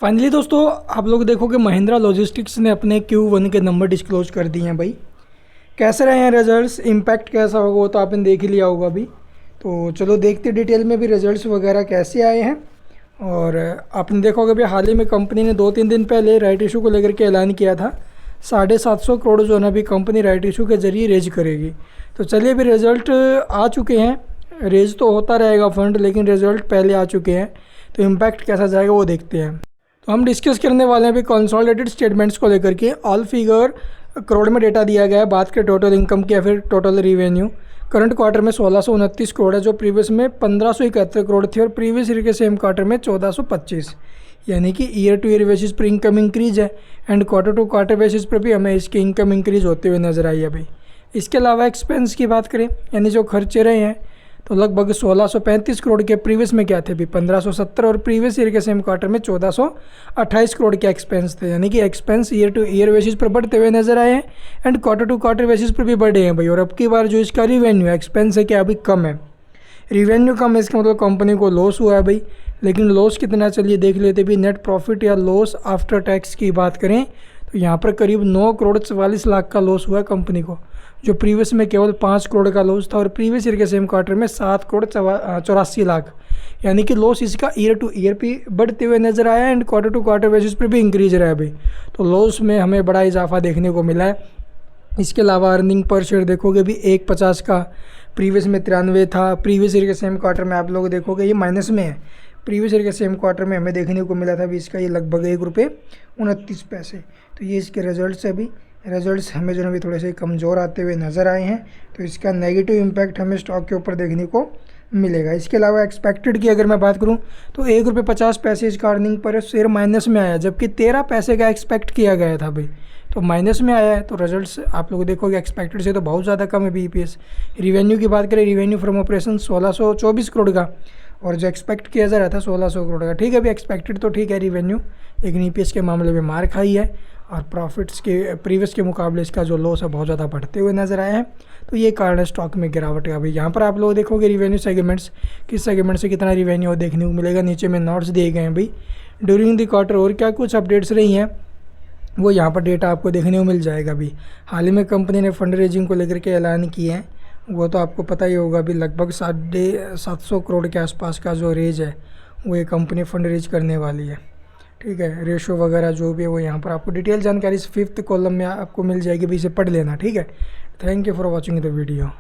Finally दोस्तों आप लोग देखोगे महिंद्रा लॉजिस्टिक्स ने अपने Q1 के नंबर डिस्क्लोज कर दिए हैं भाई। कैसे रहे हैं रिजल्ट्स, इम्पैक्ट कैसा होगा वो तो आपने देख ही लिया होगा अभी। तो चलो देखते डिटेल में भी रिजल्ट्स वगैरह कैसे आए हैं। और आपने देखा होगा भाई हाल ही में कंपनी ने 2-3 दिन पहले राइट इशू को लेकर के ऐलान किया था 750 करोड़ जो है ना अभी कंपनी राइट इशू के जरिए रेज करेगी। तो चलिए अभी रिजल्ट आ चुके हैं। रेज तो होता रहेगा फंड, लेकिन रिजल्ट पहले आ चुके हैं तो इम्पैक्ट कैसा जाएगा वो देखते हैं। तो हम डिस्कस करने वाले हैं अभी कंसोलिडेटेड स्टेटमेंट्स को लेकर के। ऑल फिगर करोड़ में डेटा दिया गया है। बात करें टोटल इनकम की या फिर टोटल रिवेन्यू, करंट क्वार्टर में 1629 करोड़ है जो प्रीवियस में 1571 करोड़ थी और प्रीवियस ईयर के सेम क्वार्टर में 1425, यानी कि ईयर टू ईयर बेसिस पर इनकम इंक्रीज है and quarter to quarter basis पर भी हमें इसकी इनकम इंक्रीज होते हुए नजर आई है भाई। इसके अलावा एक्सपेंस की बात करें यानी जो खर्चे रहे हैं तो लगभग 1635 करोड़ के, प्रीवियस में क्या थे भी 1570 और प्रीवियस ईयर के सेम क्वार्टर में 1428 करोड़ के एक्सपेंस थे, यानी कि expense year to year basis पर बढ़ते हुए नजर आए हैं and quarter to quarter basis पर भी बढ़े हैं भाई। और अब की बार जो इसका रिवेन्यू एक्सपेंस है क्या अभी कम है, रिवेन्यू कम है, इसका मतलब कंपनी को लॉस हुआ है भाई। लेकिन लॉस कितना चलिए देख लेते भी। नेट प्रॉफिट या लॉस आफ्टर टैक्स की बात करें तो यहाँ पर करीब 9 करोड़ 44 लाख का लॉस हुआ है कंपनी को, जो प्रीवियस में केवल 5 करोड़ का लॉस था और प्रीवियस ईयर के सेम क्वार्टर में 7 करोड़ 84 लाख, यानी कि लॉस इसका ईयर टू ईयर पे बढ़ते हुए नजर आया and quarter to quarter basis पर भी इंक्रीज रहा है भाई। तो लॉस में हमें बड़ा इजाफा देखने को मिला है। इसके अलावा अर्निंग पर शेयर देखोगे भी 1.50 का, प्रीवियस में 93 था। प्रीवियस ईयर के सेम क्वार्टर में आप लोग देखोगे ये माइनस में है। प्रीवियस ईयर के सेम क्वार्टर में हमें देखने को मिला था भी इसका ये लगभग ₹1.29। तो ये इसके रिजल्ट्स है अभी। रिजल्ट्स हमें जो है अभी थोड़े से कमज़ोर आते हुए नज़र आए हैं, तो इसका नेगेटिव इम्पैक्ट हमें स्टॉक के ऊपर देखने को मिलेगा। इसके अलावा एक्सपेक्टेड की अगर मैं बात करूं तो ₹1.50 इसका अर्निंग पर शेयर माइनस में आया, जबकि 13 पैसे का एक्सपेक्ट किया गया था भाई, तो माइनस में आया है। तो रिजल्ट्स आप लोग देखोगे एक्सपेक्टेड से तो बहुत ज़्यादा कम है EPS। रिवेन्यू की बात करें, रिवेन्यू फ्रॉम ऑपरेशन 1624 करोड़ का और जो एक्सपेक्ट किया जा रहा था 1600 करोड़ का। ठीक है अभी एक्सपेक्टेड तो ठीक है रिवेन्यू, लेकिन EPS के मामले में मार खाई है और प्रॉफिट्स के प्रीवियस के मुकाबले इसका जो लॉस है बहुत ज़्यादा बढ़ते हुए नजर आया है। तो ये कारण है स्टॉक में गिरावट का भाई। यहाँ पर आप लोग देखोगे रिवेन्यू सेगमेंट्स, किस सेगमेंट से कितना रिवेन्यू देखने को मिलेगा, नीचे में नोट्स दिए गए हैं भाई। ड्यूरिंग द क्वार्टर और क्या कुछ अपडेट्स रही हैं वो यहाँ पर डेटा आपको देखने को मिल जाएगा अभी। हाल ही में कंपनी ने फंड रेजिंग को लेकर के ऐलान किए हैं, वो तो आपको पता ही होगा अभी। लगभग 750 करोड़ के आसपास का जो रेज है वो ये कंपनी फंड रेज करने वाली है। ठीक है, रेशो वगैरह जो भी है वो यहाँ पर आपको डिटेल जानकारी इस 5th कॉलम में आपको मिल जाएगी भी, इसे पढ़ लेना। ठीक है, thank you for watching the video.